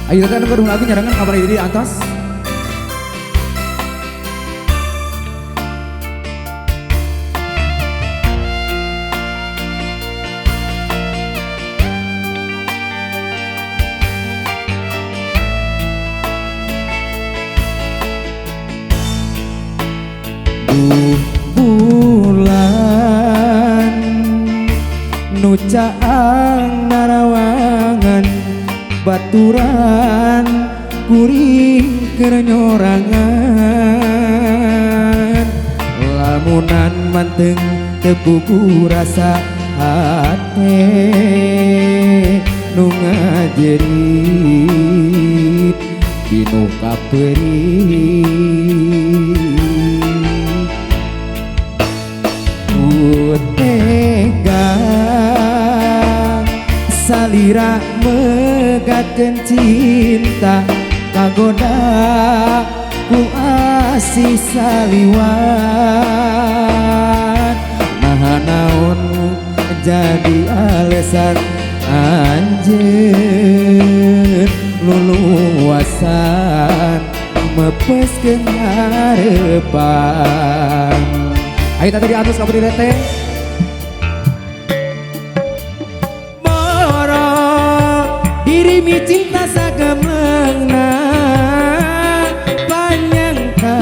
Ayo kita dengar lagu nyarangan kabar ini di atas. Bulan nucaang narawangan baturan kuring kerenyorangan lamunan manteng tepuku rasa hate nu ngajerit dinu kaperit tega salira megatkeun cinta kagoda ku asih saliwat nah naon jadi alasan anjeun luluasan mepeskeun harepan. Ayo tadi atus kabar di rete. Moro dirimi cinta sagemengna panyangka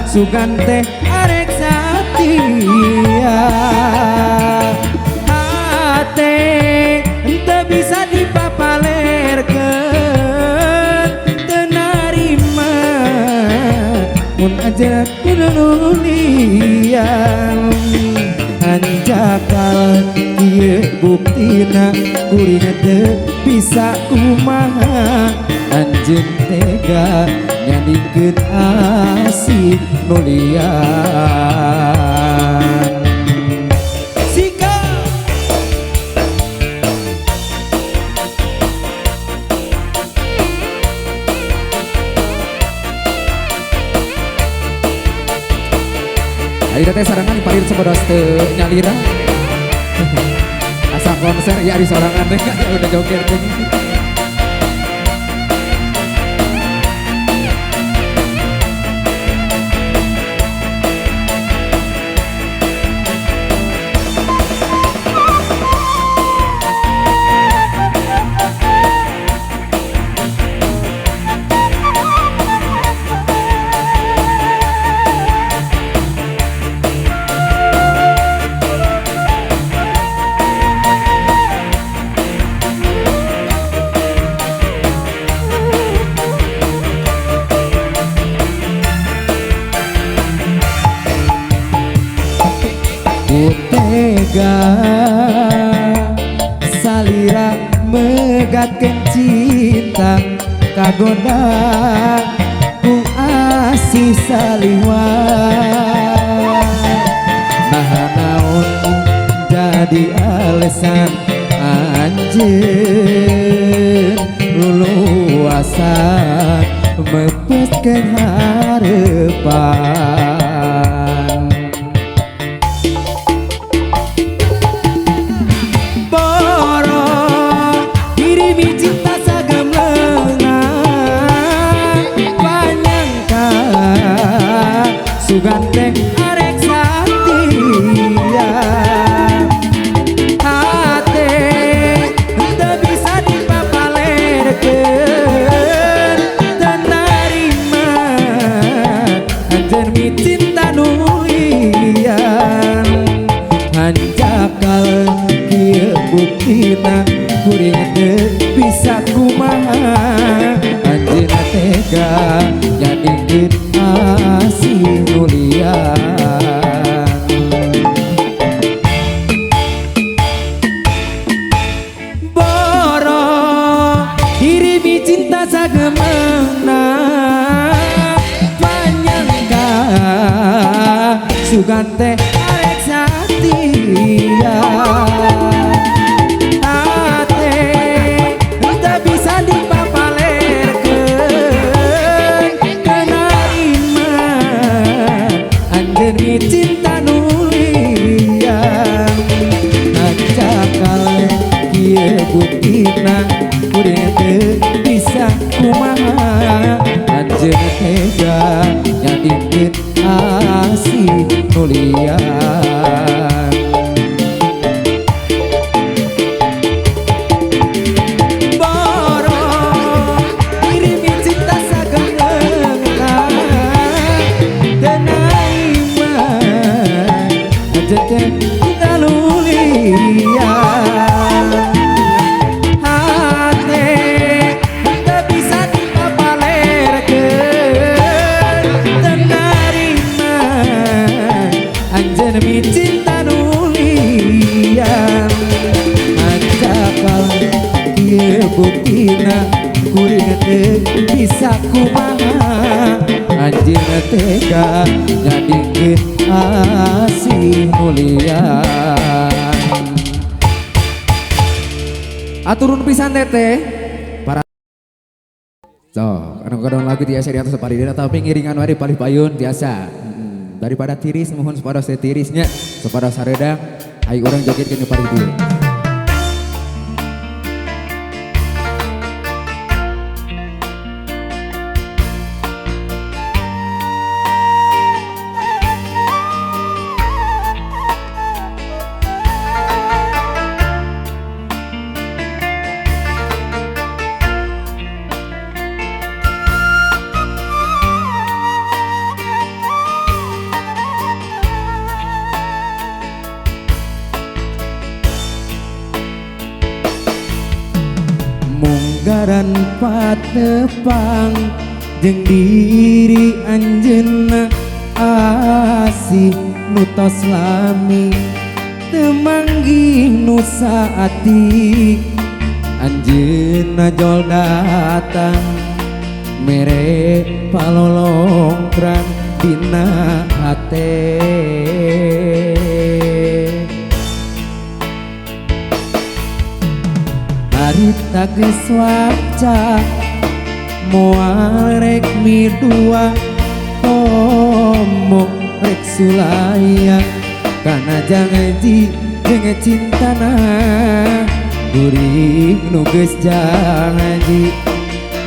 sugan teh arek satia hate ente bisa dipapalerkeun teu narima mun aja nulian anjakal ieu buktina kuring teu bisa kumaha anjeun tega nyandingkeun asih nulian. Ayo teh sarangan palir sepodos teu nyalira. Asa konser ya di sorangan teh udah joget teh. Tega salira megatkeun cinta kagoda ku asih saliwat nah naon jadi alasan anjeun luluasan mepeskeun harepan. Sugan teh arek satia hate teu bisa dipapalerkeun teu narima anjeun mi cinta nulian hanjakal kieu buktina kuring teu bisa kumaha anjeun tega nyandingkeun asih nulian. Boro dirimi cinta sagemengna panyangka sugan teh arek satia hate teu bisa dipapalerkeun demi cinta nulian anjakal kieu buktina kuring teu anjeun tega nyadikeun asih mulia. Kita lulia hati tak bisa dipapalerkeun tenarima anjeun mi cinta nulia ancakal kieu buktina kuring teu bisa kumaha anjeun tega nyadikeun asih mulia. Aturun pisan teteh para anu kadang lagu tiasa di atas paridena tapi ngiringan wari palih payun biasa daripada tiris mohon sepados tirisnya sepados saredang ayo orang joget ke paridi. Munggaran patepang jeung diri anjeunna asih nu tos lami teu manggih nu saati anjeunna jol datang mere palolongkrang dina hate. Harita geus waca moal rek midua tomo rek sulaya kana janji jeung cintana gurih nu geus janji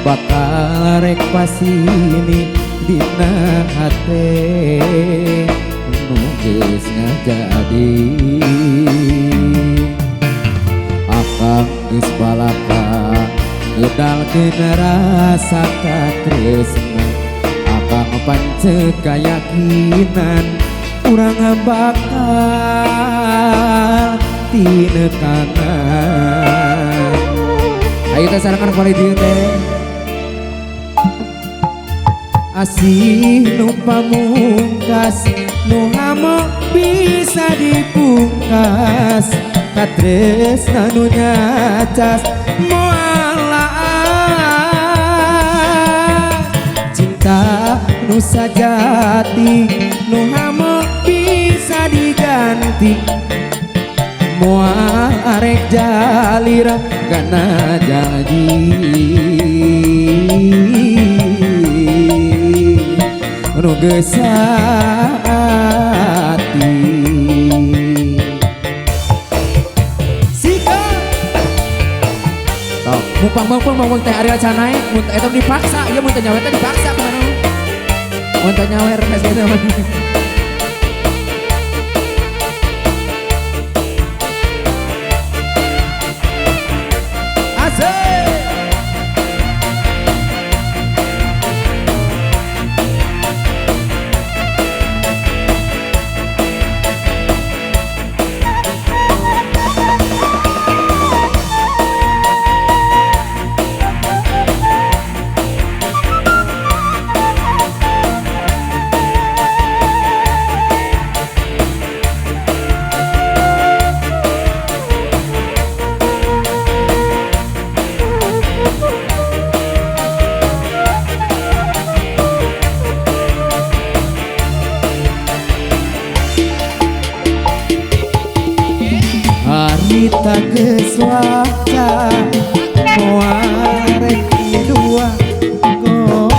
bakal rek pasini dina hate nu geus ngajadi. Akang geus balaka ngedalkeun rasa katresna akang pancet kayakinan urang bakal tinekanan. Ayo teh sarangan pali dieu teh asih nu pamungkas nu hamo bisa dipungkas katresna nu nyacas moal cinta nu sajati nu hamo bisa diganti moal arek jalira kana janji nu geus saati. Mumpang teh Ariel Canai mun eta dipaksa ieu mun teh nyawer teh dipaksa kumaha mun teh nyawer geus kitu Harita geus waca moal rek dua gomo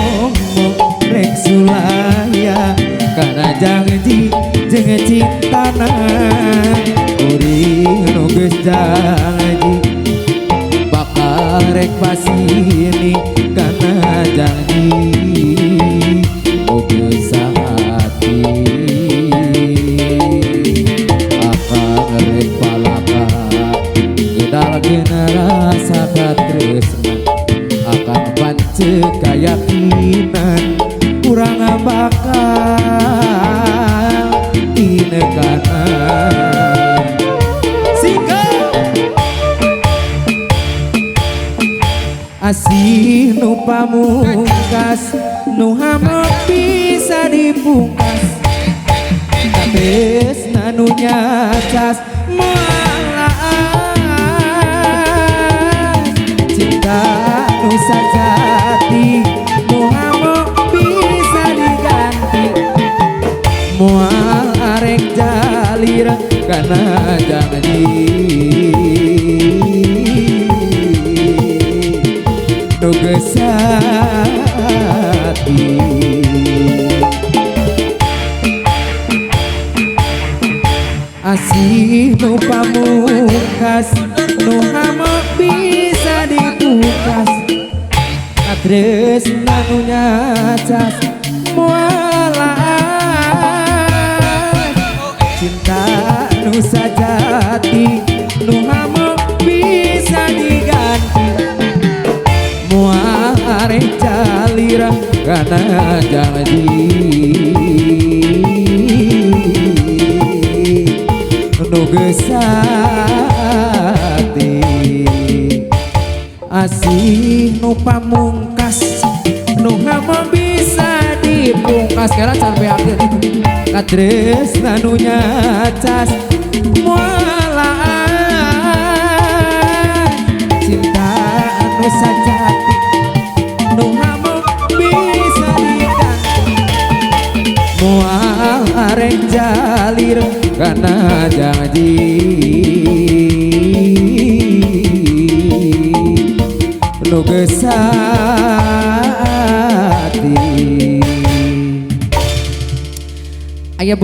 rek sulaya kana janji jeung cintana kuring nu geus janji bakal rek pasini karena janji Uga hati akan rek palaka gedal gena rasa katresna akan pance keyakinan kurang bakal tinekanan asih nu pamungkas nu hamok bisa dipungkas tresna nu nyacas moalaan cinta nu sajati nu hamok bisa diganti moal arek jalir karena janji Nugesati asih nu pamungkas nu hamok bisa dipungkas tresna nu nyacas moalaan cinta nu sajati nu hamok bisa diganti moal arek jalir karena janji nugesati asih nu pamungkas nu hamok bisa dipungkas kira sampai akhir katresna nu nyacas moalaan cinta nu sajati nu hamok bisa diganti moal arek jalir karena janji nugesati aya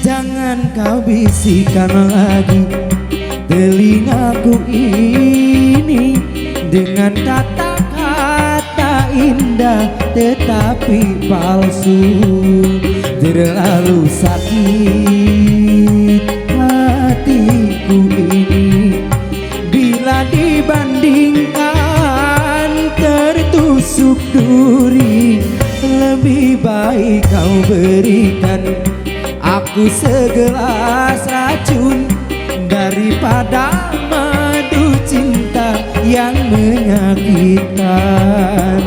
jangan kau bisikan lagi telingaku ini dengan kata-kata indah tetapi palsu terlalu sakit hatiku ini bila dibandingkan tertusuk duri lebih baik kau berikan aku segelas racun daripada madu cinta yang menyakitkan.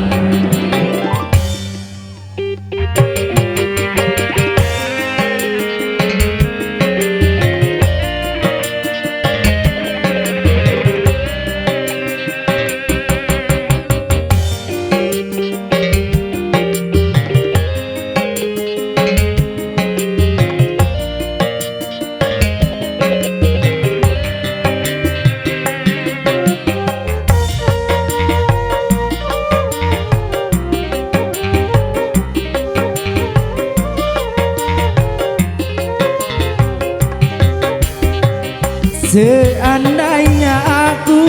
Seandainya aku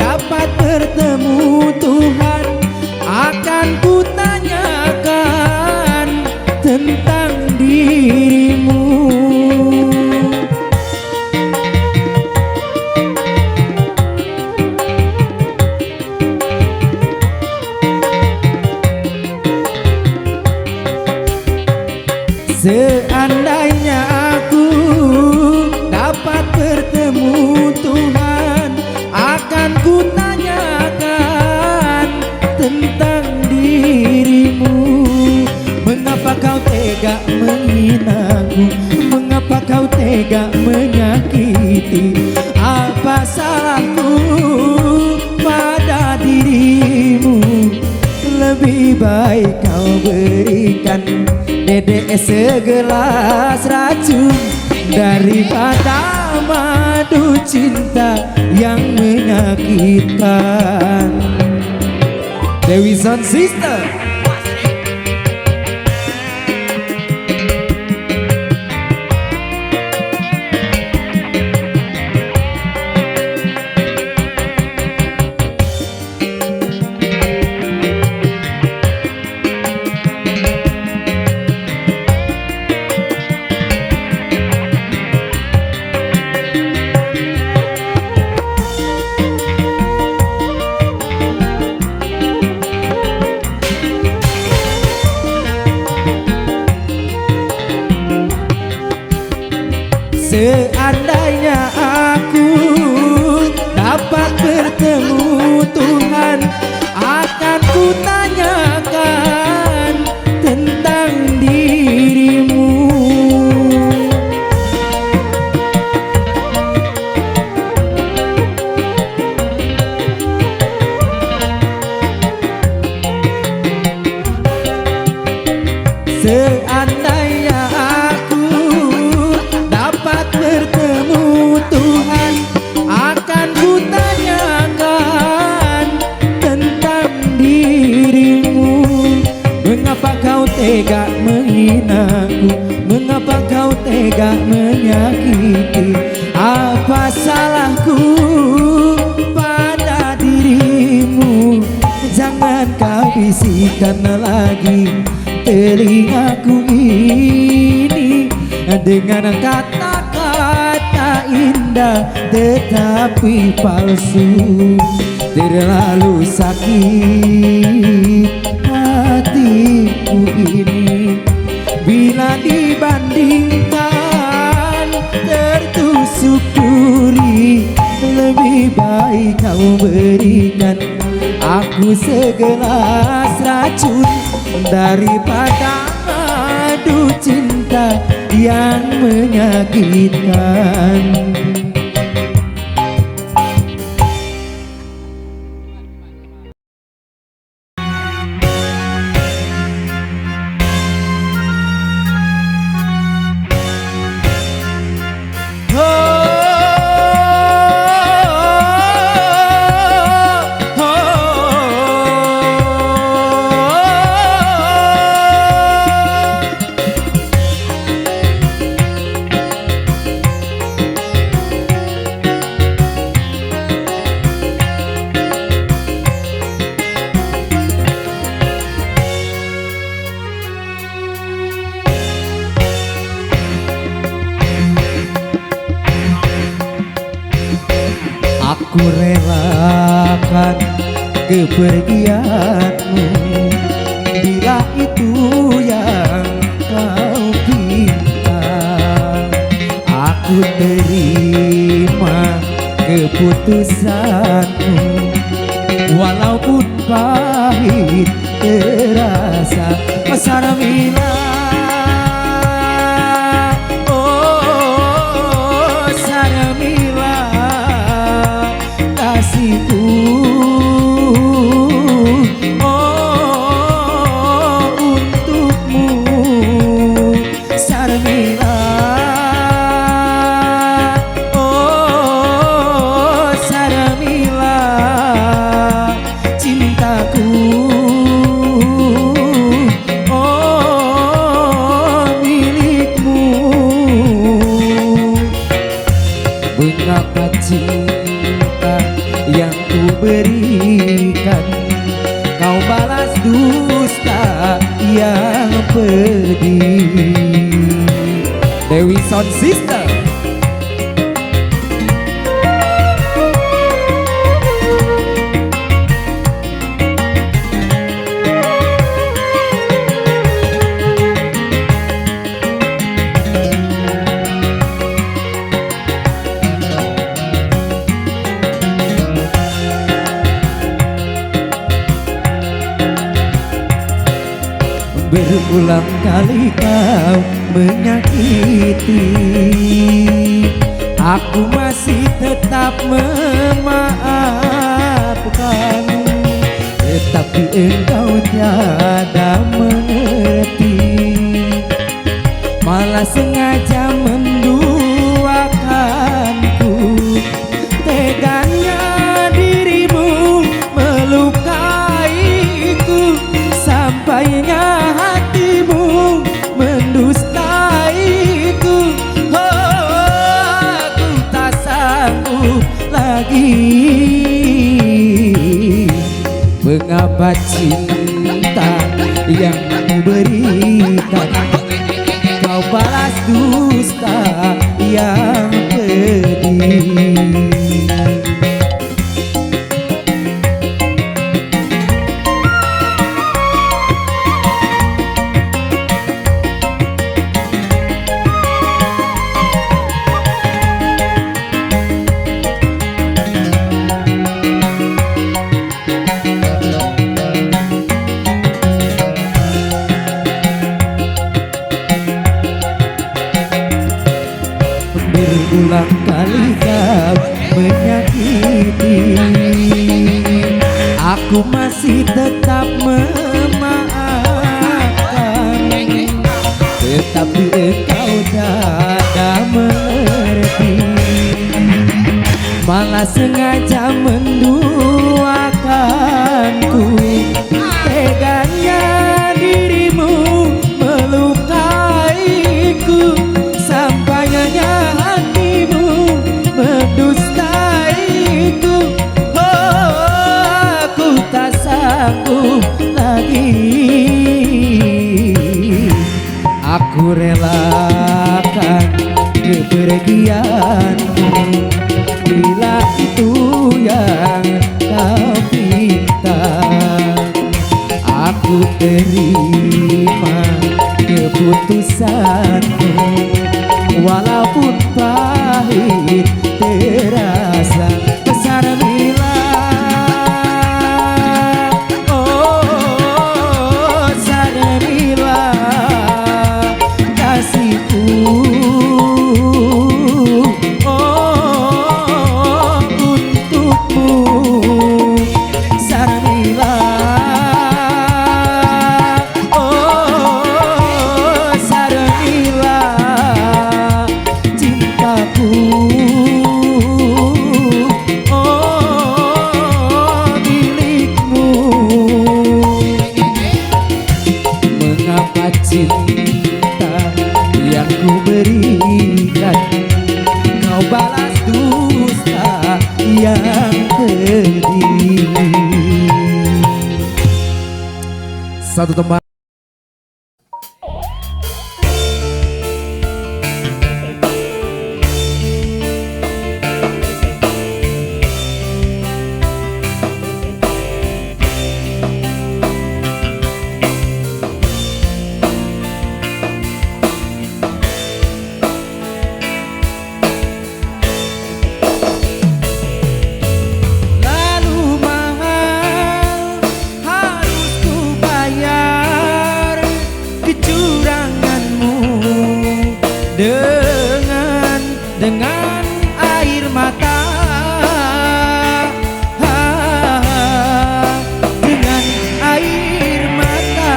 dapat bertemu Tuhan, akan kutanyakan tentang dirimu. Seandainya aku dapat bertemu Tuhan, akan kutanyakan tega menghinaku? Mengapa kau tega menyakiti? Apa salahku pada dirimu? Lebih baik kau berikan dedek segelas racun daripada madu cinta yang menyakitkan. Dewi Sound System. Seandainya aku dapat bertemu Tuhan, akan ku tanyakan tentang dirimu. Seandainya aku dapat bertemu Tuhan, akan ku tanyakan tentang dirimu. Mengapa kau tega menghinaku? Mengapa kau tega menyakiti? Apa salahku pada dirimu? Jangan kau bisikkan lagi telingaku ini dengan kata-kata indah tetapi palsu. Terlalu sakit hatiku ini bila dibandingkan tertusuk duri. Lebih baik kau berikan aku segelas racun daripada madu cinta yang menyakitkan. Aku relakan kepergianmu bila itu yang kau pinta. Aku terima keputusanmu walaupun pahit terasa. Sarmila, oh Sarmila, kasihku, oh untukmu Sarmila, oh Sarmila, cintaku, oh milikmu. Mengapa cinta yang ku berikan kau balas dusta yang pedih? Dewi Sound System. berulang kali kau menyakiti, aku masih tetap memaafkan. Tetapi engkau tiada mengerti, malah sengaja menduakanku. Teganya dirimu melukaiku, sampainya hatimu mendustaiku. Oh, aku tak sanggup lagi. Mengapa cinta yang ku berikan kau balas dusta yang pedih? Berulang kali kau menyakiti, aku masih tetap memaafkan. Tetapi engkau tiada mengerti, malah sengaja menduakanku. Teganya dirimu melukaiku, sampainya hatimu mendustaiku. Oh, aku tak sanggup lagi. Aku relakan kepergianmu bila itu yang kau minta. Aku terima keputusanmu, walaupun pahit terasa. Sarmila, oh Sarmila, kasihku, oh untukmu. Sarmila, oh Sarmila, cintaku, oh milikmu. Mengapa cinta yang ku berikan kau balas dusta yang pedih? Satu tempat. Lalu mahal harus ku bayar kecuranganmu dengan air mata, dengan air mata.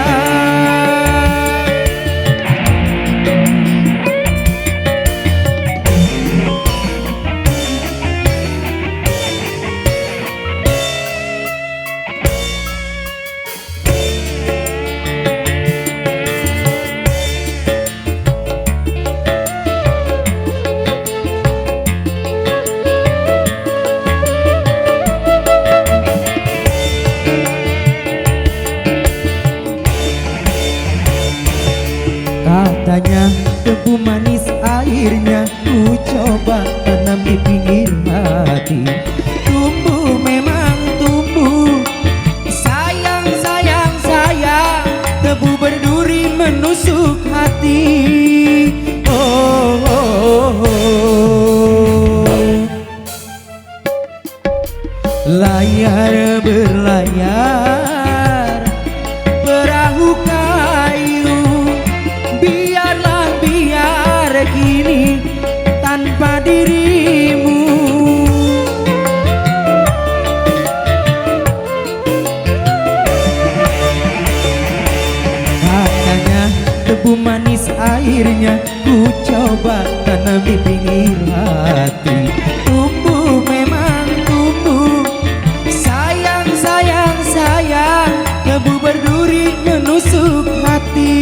Katanya tebu manis airnya ku coba tanam di pinggir hati. Tumbuh memang tumbuh, sayang sayang sayang, tebu berduri menusuk hati. Oh, oh, oh. Layar berlayar perahu kayu, airnya ku coba tanam di pinggir hati. Tumbuh memang tumbuh, sayang sayang sayang, tebu berduri menusuk hati.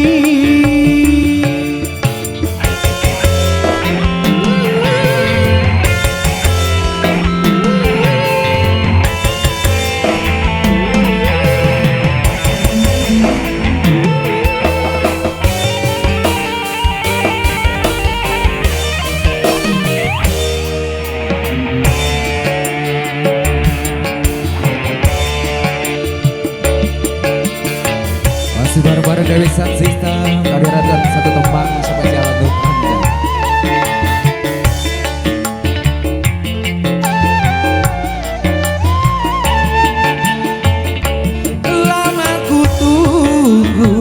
Masih bareng-bareng Dewi Satsista, kehadiran satu tembang spesial untuk Anda. Lama ku tunggu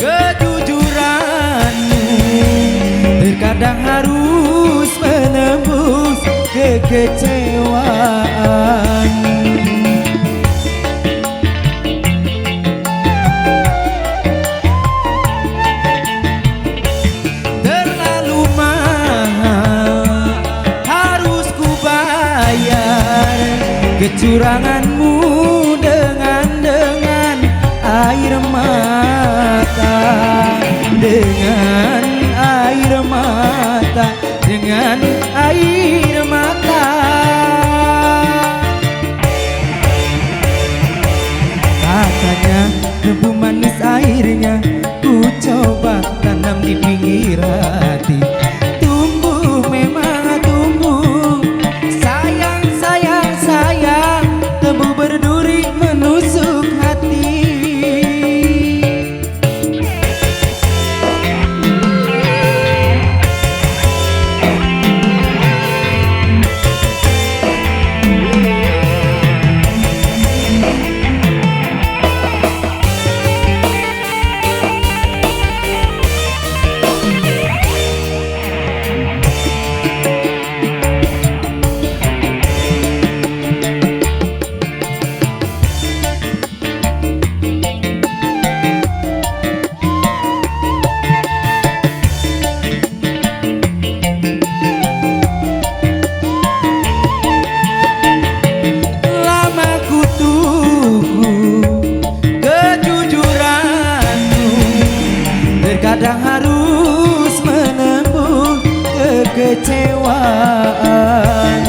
kejujuranmu, terkadang harus menembus kekecewaan. Terlalu mahal harus ku bayar kecuranganmu dengan air mata, dengan air mata, dengan air mata. Katanya tebu manis airnya ku coba tanam di pinggir hati. Tumbuh memang tumbuh, sayang sayang sayang, tebu berduri menusuk hati. Lama ku tunggu kejujuranmu, terkadang harus menembus kekecewaan.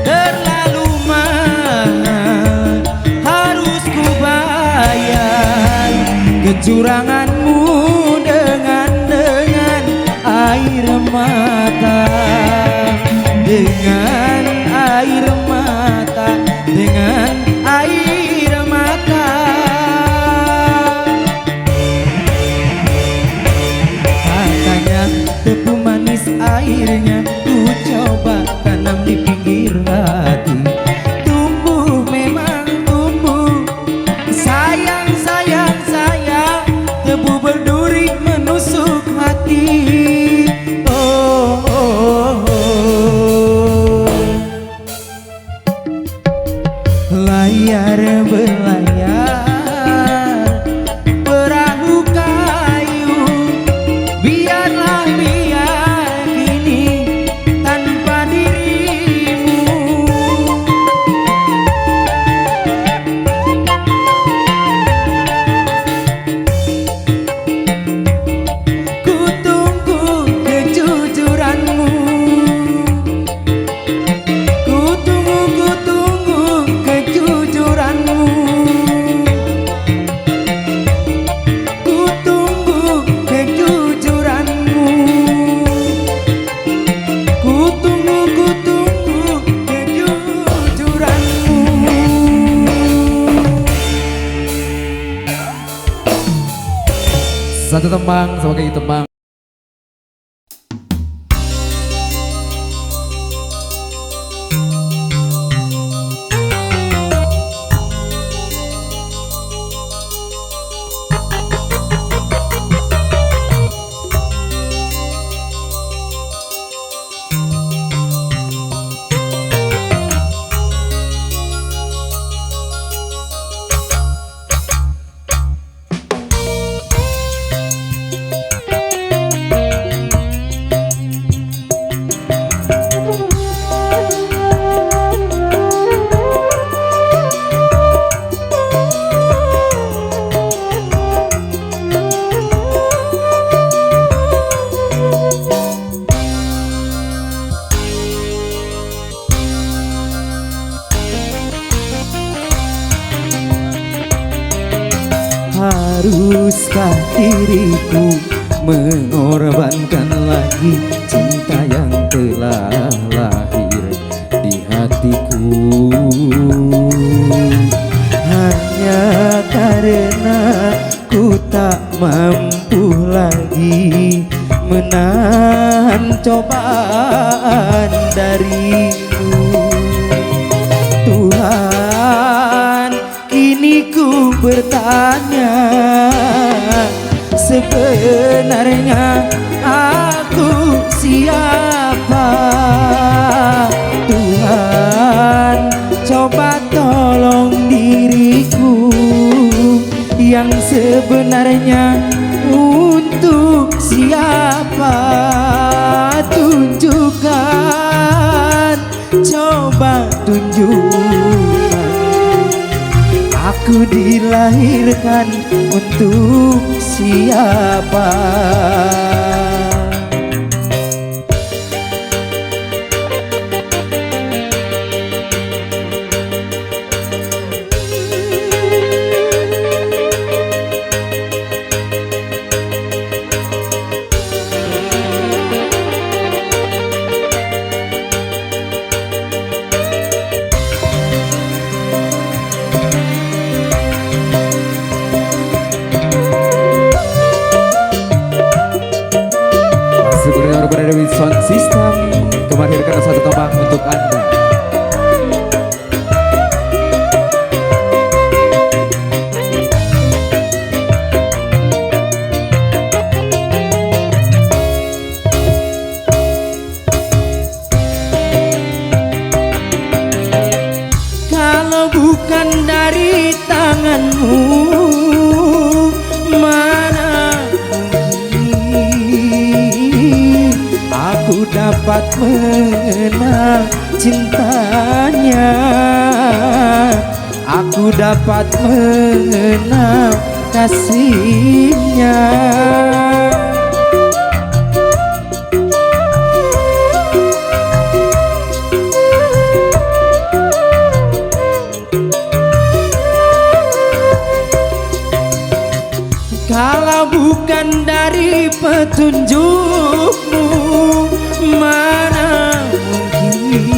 Terlalu mahal harus ku bayar kecuranganmu dengan air mata, dengan air mata, dengan air mata. Katanya tebu manis airnya ku coba tanam di pinggir hati. Tumbuh memang tumbuh, sayang sayang sayang, tebu berduri menusuk hati. Oh, oh, oh. Layar berlayar perahu kayu, biarlah biar kini tanpa dirimu. Ku tunggu kejujuranmu, ku tunggu kejujuranmu, ku tunggu kejujuranmu, ku tunggu kejujuranmu. Satu tembang sebagai tembang. Haruskah diriku mengorbankan lagi cinta yang telah lahir di hatiku? Hanya karena ku tak mampu lagi menahan cobaan darimu. Tuhan, kini ku bertanya, sebenarnya aku siapa? Tuhan, coba tolong diriku yang sebenarnya untuk siapa? Tunjukkan, coba tunjukkan, aku dilahirkan untuk siapa? Sebenarnya berada di sound system, kemarin hadirkan satu tembang untuk Anda. Kalau bukan dari tanganmu, mana mungkin aku dapat mengenal cintanya, aku dapat mengenal kasihnya. Kalau bukan dari petunjukmu, mana mungkin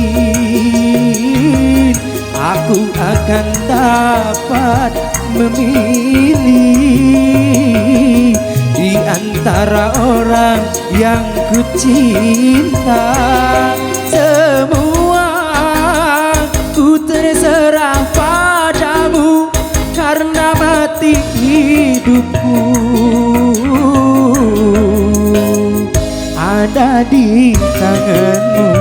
aku akan dapat memilih di antara orang yang ku cinta. Semua ku terserah padamu, karena mati hidupku ada di tanganmu.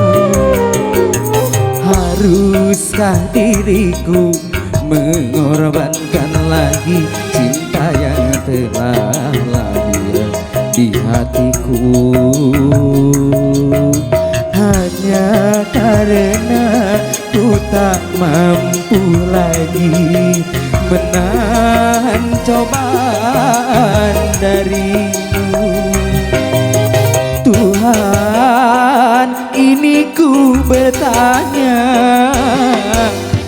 Haruskah diriku mengorbankan lagi cinta yang telah lahir di hatiku? Hanya karena ku tak mampu lagi menahan cobaan darimu. Tuhan, ini ku bertanya,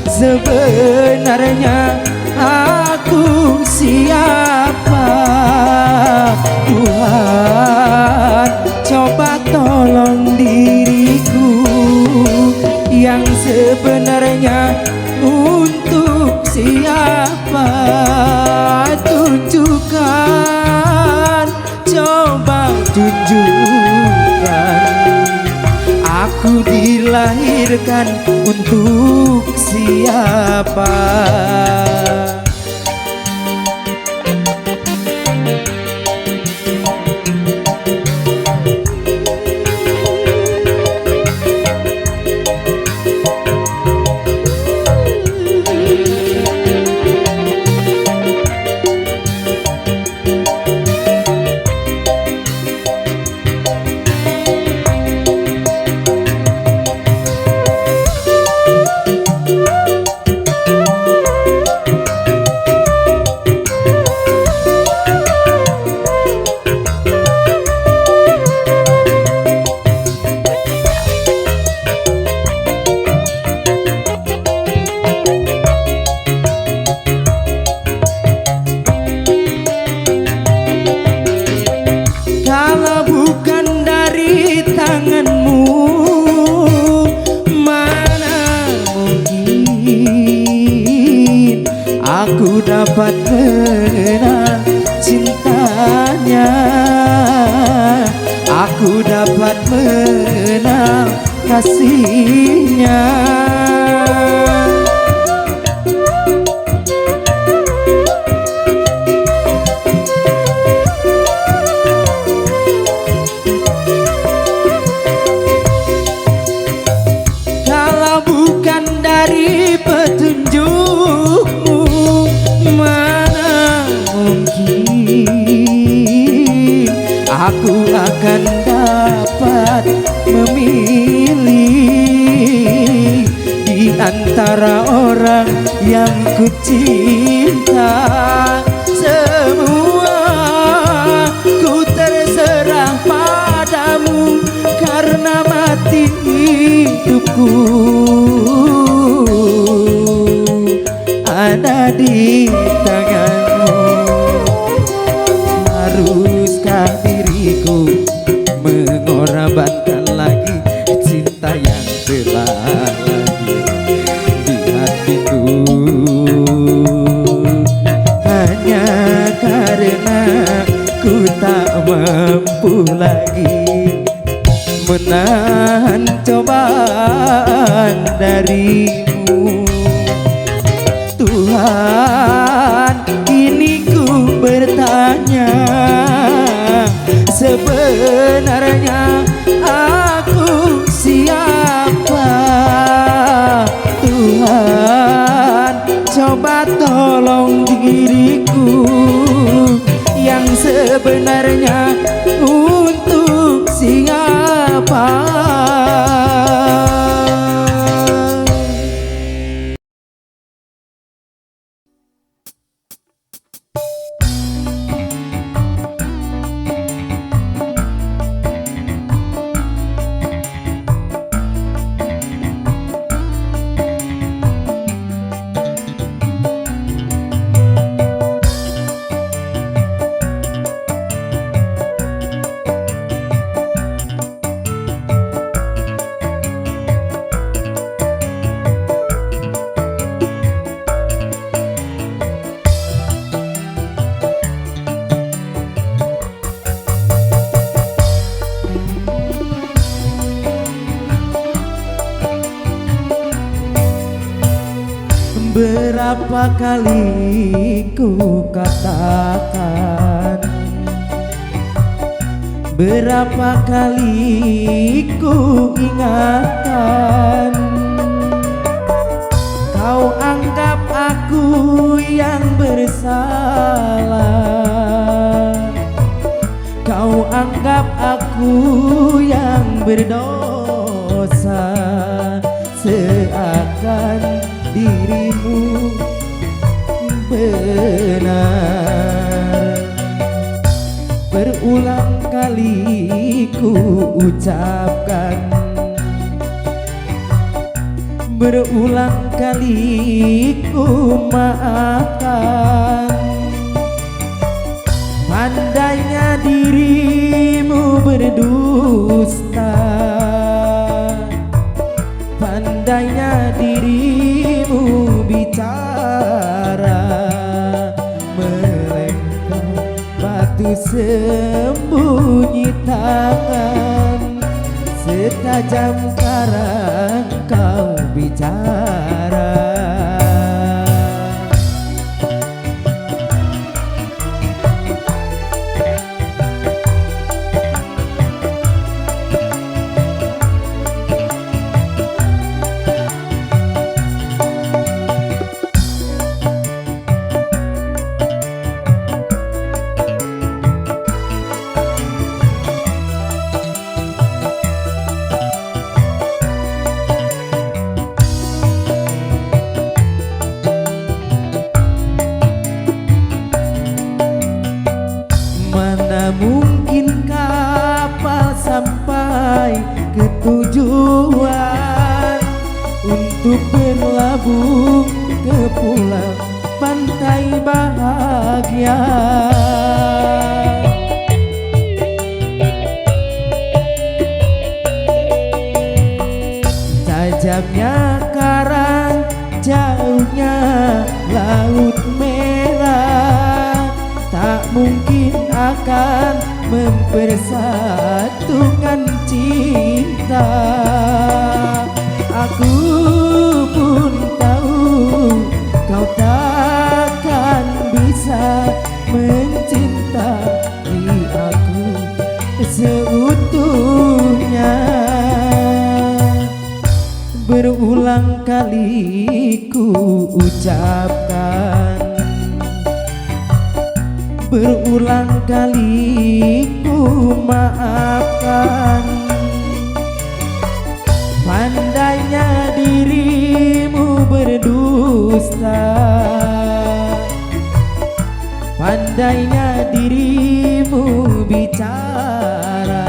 sebenarnya aku siapa? Tuhan, coba tolong diriku yang sebenarnya untuk siapa? Tunjukkan, coba tunjukkan, aku dilahirkan untuk siapa? aku dapat mengenal cintanya, aku dapat mengenal kasihnya. Kalau bukan dari petunjukmu, mana mungkin aku akan dapat memilih di antara orang yang ku cinta. Semua ku terserah padamu, karena mati hidupku ada di tanganmu. Haruskah diriku mengorbankan lagi cinta yang telah lagi di hatiku, hanya karena ku tak mampu lagi menahan cobaan darimu. Tuhan, kini ku bertanya, sebenarnya aku siapa? Tuhan, coba tolong diriku yang sebenarnya untuk siapa? Berapa kali ku katakan, berapa kali ku ingatkan, kau anggap aku yang bersalah, kau anggap aku yang berdosa, seakan dirimu benar. Berulang kali ku ucapkan, berulang kali ku maafkan, pandainya dirimu berdusta, pandainya dirimu bicara, melempar batu sembunyi tangan, setajam karang kau bicara. Mungkin kapal sampai ke tujuan untuk berlabuh ke pulau pantai bahagia. Tajamnya karang, jauhnya jauhnya laut merah tak mungkin akan mempersatukan cinta. Aku pun tahu kau takkan bisa mencintai aku seutuhnya. Berulang kali ku ucapkan, berulang kali ku maafkan. Pandainya dirimu berdusta, pandainya dirimu bicara,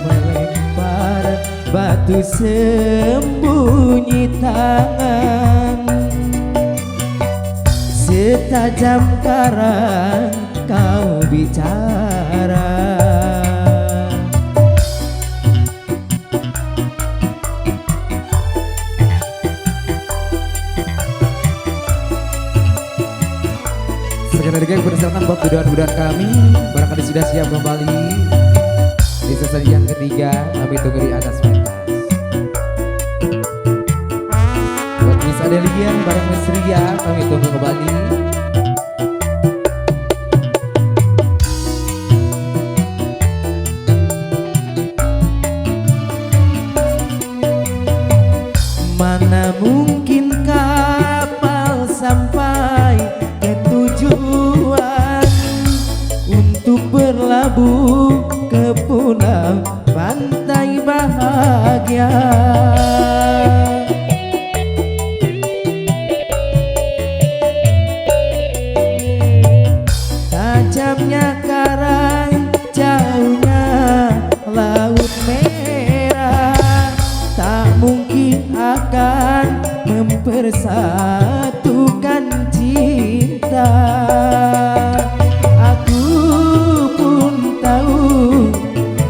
melempar batu sembunyi tangan. Setajam karang kau bicara. Sekali lagi persilakan buat budahan-budahan kami. Barangkali sudah siap kembali di sesi yang ketiga. Kami tunggu di atas pentas. Buat Miss Adelia bareng Miss Ria, kami tunggu kembali. Mana mungkin kapal sampai ke tujuan untuk berlabuh ke pulau pantai bahagia. Tajamnya karang, jauhnya laut merah tak mungkin akan mempersatukan cinta. Aku pun tahu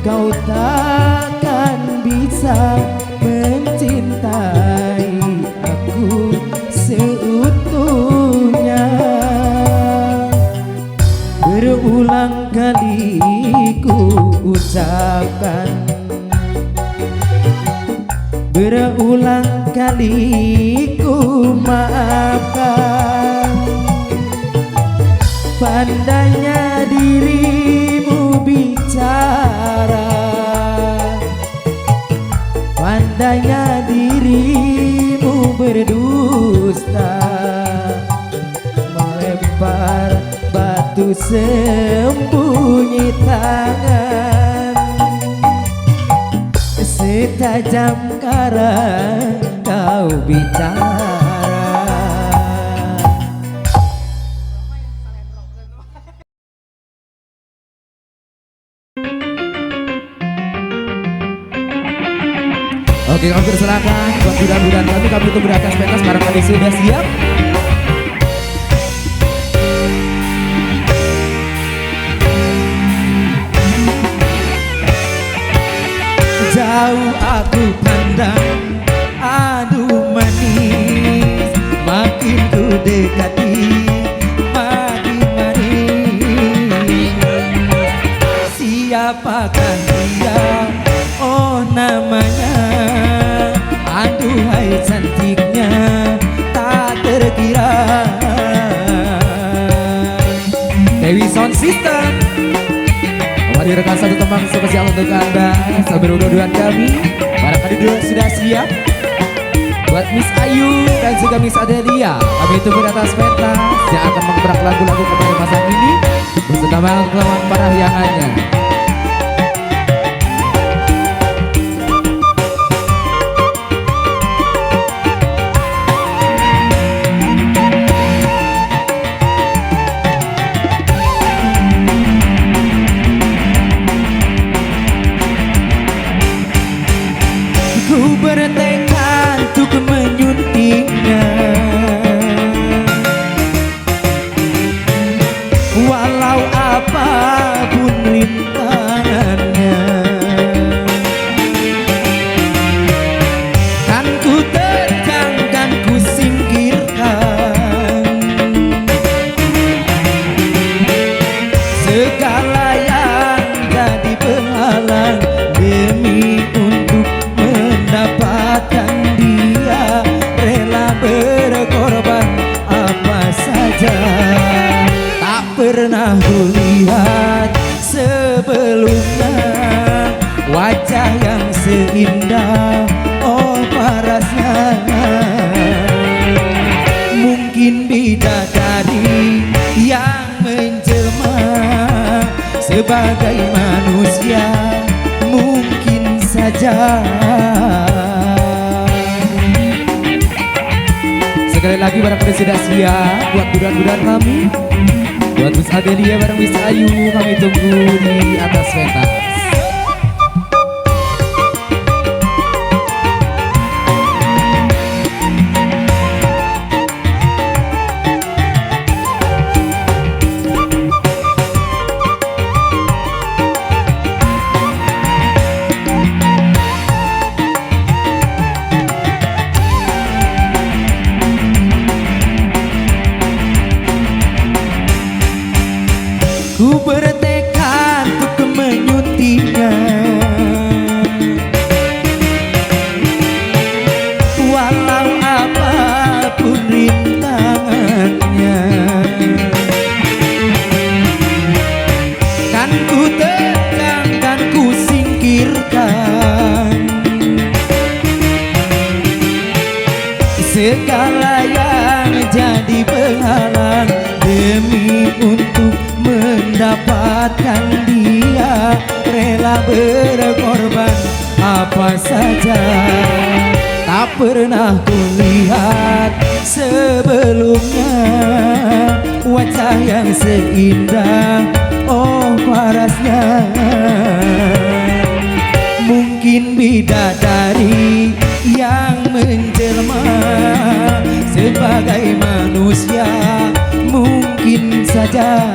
kau takkan bisa mencintai aku seutuhnya. Berulang kali ku ucapkan, berulang kali ku maafkan. Pandainya dirimu bicara, pandainya dirimu berdusta, melempar batu sembunyi tangan. Setajam karang kau bicara. Oke, kami persilakan buat budahan-budahan kami tunggu di atas pentas. Barangkali sudah siap. Jauh aku pandang, aduh manis, makin ku dekati, makin manis. Siapakah dia? Oh namanya, aduhai cantiknya, tak terkira. Dewi Sound System menghadirkan satu tembang spesial untuk Anda. Sambil budahan kami, barangkali sudah siap. Buat Miss Ayu dan juga Miss Adelia, kami tunggu di atas pentas yang akan menggerak lagu-lagu kepada masa ini bersama untuk lawan parahyangannya. Ku bertekad untuk menyuntiknya, walau apapun rintangan. seindah oh parasnya. Mungkin bidadari yang menjelma sebagai manusia, mungkin saja. Sekali lagi barangkali sudah siap buat budan-budan kami. Buat Miss Adelia bareng Miss Ayu, kami tunggu di atas pentas. Ku bertekad untuk menyuntiknya, walau apapun rintangannya. Kan ku tekan, kan ku singkirkan segala yang jadi penghalang demi untuk mendapatkan dia. Rela berkorban apa saja. Tak pernah kulihat sebelumnya wajah yang seindah oh parasnya. Mungkin bidadari yang menjelma sebagai manusia, mungkin saja.